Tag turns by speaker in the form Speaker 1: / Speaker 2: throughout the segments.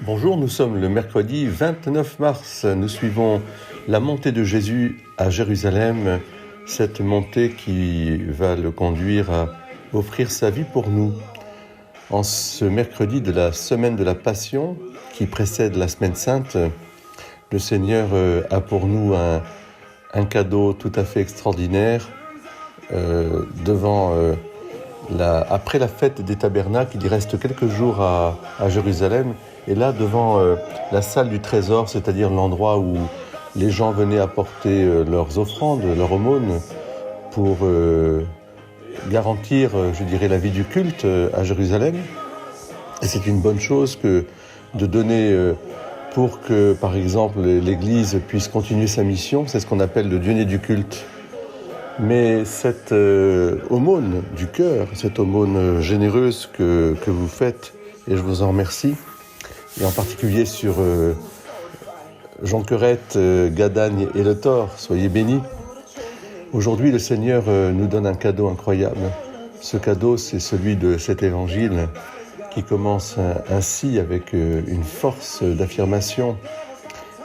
Speaker 1: Bonjour, nous sommes le mercredi 29 mars. Nous suivons la montée de Jésus à Jérusalem, cette montée qui va le conduire à offrir sa vie pour nous. En ce mercredi de la semaine de la Passion, qui précède la Semaine Sainte, le Seigneur a pour nous un cadeau tout à fait extraordinaire. Après la fête des tabernacles, il reste quelques jours à Jérusalem. Et là, devant la salle du trésor, c'est-à-dire l'endroit où les gens venaient apporter leurs offrandes, leurs aumônes, pour garantir, la vie du culte à Jérusalem. Et c'est une bonne chose que de donner pour que, par exemple, l'Église puisse continuer sa mission. C'est ce qu'on appelle le dîner du culte. Mais cette aumône du cœur, cette aumône généreuse que vous faites, et je vous en remercie, et en particulier sur Jean Querette, Gadagne et Le Thor, soyez bénis. Aujourd'hui, le Seigneur nous donne un cadeau incroyable. Ce cadeau, c'est celui de cet évangile qui commence ainsi avec une force d'affirmation.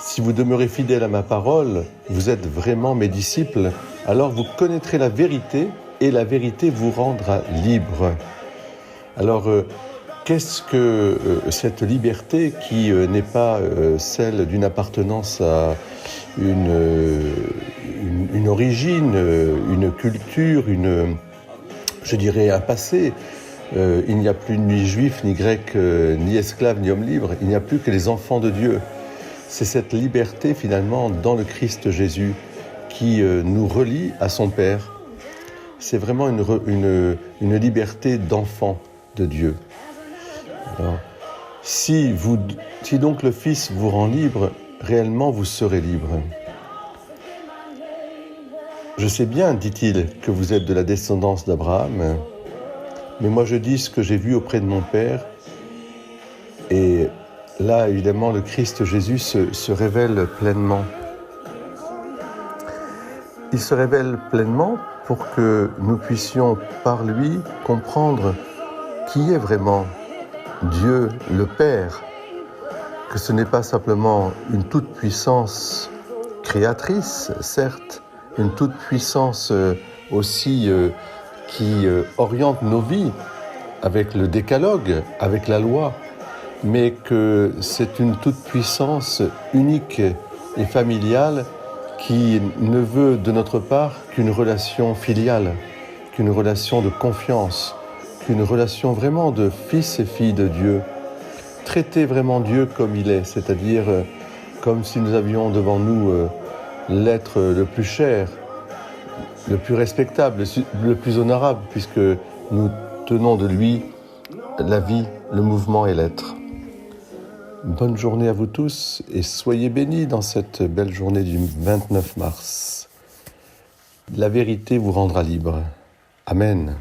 Speaker 1: Si vous demeurez fidèles à ma parole, vous êtes vraiment mes disciples, alors vous connaîtrez la vérité et la vérité vous rendra libre. Alors, qu'est-ce que cette liberté qui n'est pas celle d'une appartenance à une origine, une culture, un passé. Il n'y a plus ni juif, ni grec, ni esclave, ni homme libre. Il n'y a plus que les enfants de Dieu. C'est cette liberté finalement dans le Christ Jésus qui nous relie à son Père. C'est vraiment une liberté d'enfant de Dieu. Alors, si donc le Fils vous rend libre, réellement vous serez libre. Je sais bien, dit-il, que vous êtes de la descendance d'Abraham, mais moi je dis ce que j'ai vu auprès de mon Père. Et là, évidemment, le Christ Jésus se révèle pleinement. Il se révèle pleinement pour que nous puissions, par lui, comprendre qui est vraiment Dieu, le Père, que ce n'est pas simplement une toute-puissance créatrice, certes, une toute-puissance aussi qui oriente nos vies avec le décalogue, avec la loi, mais que c'est une toute-puissance unique et familiale qui ne veut de notre part qu'une relation filiale, qu'une relation de confiance, qu'une relation vraiment de fils et fille de Dieu. Traiter vraiment Dieu comme il est, c'est-à-dire comme si nous avions devant nous l'être le plus cher, le plus respectable, le plus honorable, puisque nous tenons de lui la vie, le mouvement et l'être. Bonne journée à vous tous et soyez bénis dans cette belle journée du 29 mars. La vérité vous rendra libre. Amen.